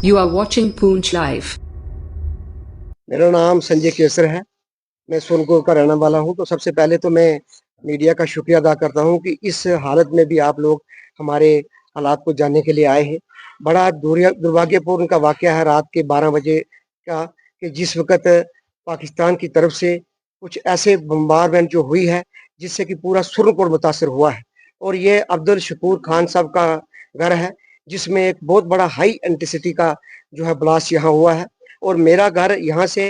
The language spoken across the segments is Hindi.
You are watching Poonch Live. मेरा नाम संजय केसर है। मैं सोनपुर का रहने वाला हूं। तो सबसे पहले तो मैं मीडिया का शुक्रिया अदा करता हूं कि इस हालत में भी आप लोग हमारे हालात को जानने के लिए आए हैं। बड़ा दुर्भाग्यपूर्ण का वाकया है रात के 12 बजे का, कि जिस वक़्त पाकिस्तान की तरफ से कुछ ऐसे बम्बारमेंट जो हुई है जिससे कि पूरा सुरनकोट मुतासर हुआ है। और ये अब्दुल शकूर खान साहब का घर है, जिसमें एक बहुत बड़ा हाई इंटेंसिटी का जो है ब्लास्ट यहाँ हुआ है। और मेरा घर यहाँ से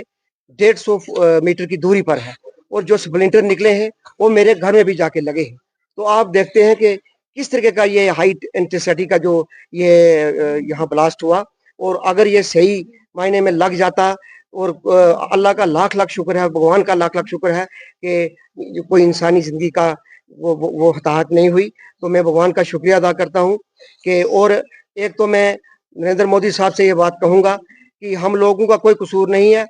150 मीटर की दूरी पर है, और जो स्प्लिंटर निकले हैं वो मेरे घर में भी जाके लगे हैं। तो आप देखते हैं कि किस तरीके का ये हाई इंटेंसिटी का जो ये यहाँ ब्लास्ट हुआ। और अगर ये सही मायने में लग जाता, और अल्लाह का लाख लाख शुक्र है, भगवान का लाख लाख शुक्र है कि कोई इंसानी जिंदगी का वो हताहत नहीं हुई। तो मैं भगवान का शुक्रिया अदा करता हूँ कि, और एक तो मैं नरेंद्र मोदी साहब से ये बात कहूंगा कि हम लोगों का कोई कसूर नहीं है,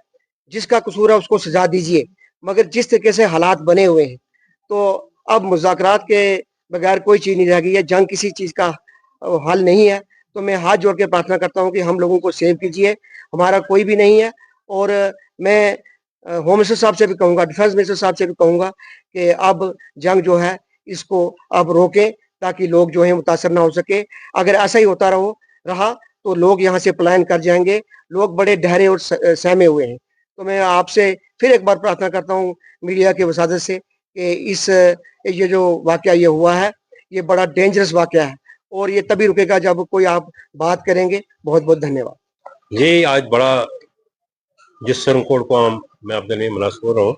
जिसका कसूर है उसको सजा दीजिए, मगर जिस तरीके से हालात बने हुए हैं तो अब मुज़ाकरात के बगैर कोई चीज़ नहीं रह गई है। जंग किसी चीज़ का हल नहीं है। तो मैं हाथ जोड़ के प्रार्थना करता हूँ कि हम लोगों को सेव कीजिए, हमारा कोई भी नहीं है। और मैं होम मिनिस्टर साहब से भी कहूँगा, डिफेंस मिनिस्टर साहब से भी कहूँगा कि अब जंग जो है इसको अब रोकें, ताकि लोग जो है मुतासर ना हो सके। अगर ऐसा ही होता रहा तो लोग यहाँ से पलायन कर जाएंगे। लोग बड़े डरे और सहमे हुए हैं। तो मैं आपसे फिर एक बार प्रार्थना करता हूँ मीडिया के वसादत से कि ये जो वाकया ये हुआ है ये बड़ा डेंजरस वाकया है, और ये तभी रुकेगा जब कोई आप बात करेंगे। बहुत बहुत धन्यवाद। ये आज बड़ा जिस सुरनकोट को मैं अपने लिए मुनासिब हो रहा हूँ,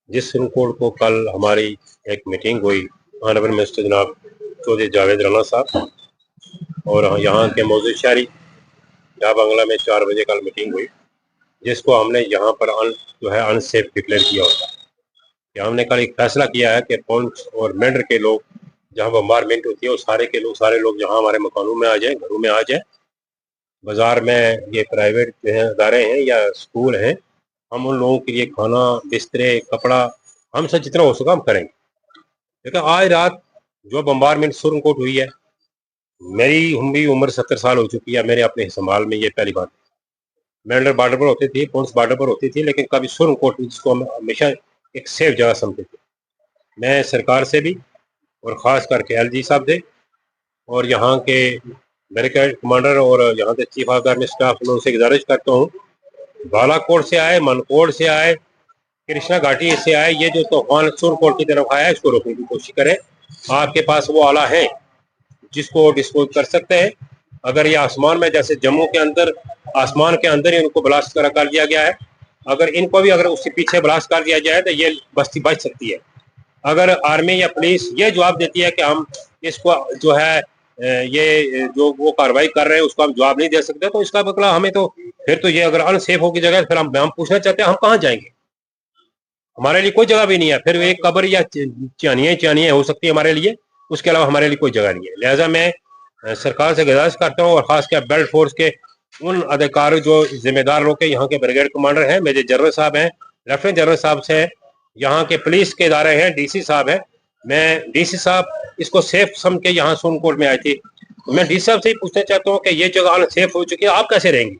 जिस सुरनकोट को कल हमारी एक मीटिंग हुई ऑनरेबल मिनिस्टर जनाब चौधरी जावेद राना साहब और यहाँ के मौजूद शहरी जहाँ बांग्ला में 4 बजे कल मीटिंग हुई, जिसको हमने यहाँ पर जो है अनसेफ डिक्लेयर किया होता है। कि हमने कल एक फैसला किया है कि पुंछ और मेंढर के लोग जहाँ बम्बारमेंट होती है वो सारे लोग जहाँ हमारे मकानों में आ जाए, घरों में आ जाए। बाजार में ये प्राइवेट जो है अदारे हैं या स्कूल हैं, हम उन लोगों के लिए खाना, बिस्तरे, कपड़ा हमसे जितना हो सका हम करेंगे। लेकिन आज रात जो बम्बारमेंट सुरनकोट हुई है, मेरी भी उम्र 70 साल हो चुकी है। मेरे अपने संभाल में ये पहली बात। मेंढर बॉर्डर पर होती थी, पुंछ बॉर्डर पर होती थी, लेकिन कभी सुरनकोट जिसको हम हमेशा एक सेफ जगह समझते थे। मैं सरकार से भी और ख़ास करके एलजी साहब से और यहाँ के बैरिकेड कमांडर और यहाँ के चीफ ऑफ आर्मी स्टाफ उनसे गुजारिश करता हूँ, बालाकोट से आए, मनकोट से आए, कृष्णा घाटी से आए, ये जो तूफान सुरनकोट की तरफ आया इसको रोकने की कोशिश करें। आपके पास वो आला है जिसको डिस्पोज कर सकते हैं। अगर ये आसमान में, जैसे जम्मू के अंदर आसमान के अंदर ही उनको ब्लास्ट कर दिया गया है, अगर इनको भी अगर उसके पीछे ब्लास्ट कर दिया जाए तो ये बस्ती बच सकती है। अगर आर्मी या पुलिस ये जवाब देती है कि हम इसको जो है ये जो वो कार्रवाई कर रहे हैं उसको हम जवाब नहीं दे सकते, तो इसका मतलब हमें तो फिर तो ये अगर अनसेफ हो की जगह फिर हम पूछना चाहते हैं हम कहाँ जाएंगे। हमारे लिए कोई जगह भी नहीं है, फिर एक कब्र या चानियां हो सकती है हमारे लिए, उसके अलावा हमारे लिए कोई जगह नहीं है। लिहाजा मैं सरकार से गुजारिश करता हूँ और खासकर बेल्ट फोर्स के उन अधिकारी जो जिम्मेदार लोग के यहाँ के ब्रिगेड कमांडर हैं, मेजर जनरल साहब हैं, लेफ्टिनेंट जनरल साहब से, यहाँ के पुलिस के इदारे हैं, डीसी साहब हैं। मैं डीसी साहब इसको सेफ समझ के यहाँ सोनकोट में आए थे, तो मैं डीसी साहब से ही पूछना चाहता हूँ कि ये जगह अनसेफ हो चुकी है, आप कैसे रहेंगे।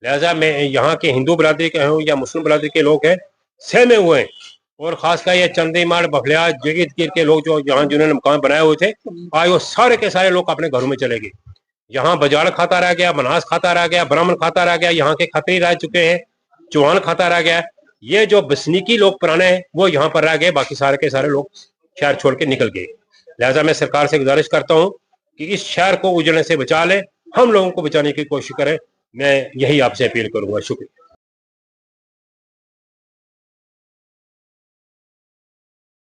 लिहाजा मैं यहाँ के हिंदू बरादरी के हूँ या मुस्लिम बरादरी के लोग हैं, सहमे हुए हैं। और खासकर ये चंदीमाड़, बफलिया, जगीरगीर के लोग जो यहाँ जिन्होंने मकान बनाए हुए थे, आज वो सारे के सारे लोग अपने घरों में चले गए। यहाँ बजाड़ खाता रह गया, मनास खाता रह गया, ब्राह्मण खाता रह गया, यहाँ के खत्री रह चुके हैं, चौहान खाता रह गया। ये जो बसनीकी लोग पुराने हैं वो यहाँ पर रह गए, बाकी सारे के सारे लोग शहर छोड़ के निकल गए। लिहाजा मैं सरकार से गुजारिश करता हूँ कि इस शहर को उजड़ने से बचा ले, हम लोगों को बचाने की कोशिश करें। मैं यही आपसे अपील करूंगा। शुक्रिया।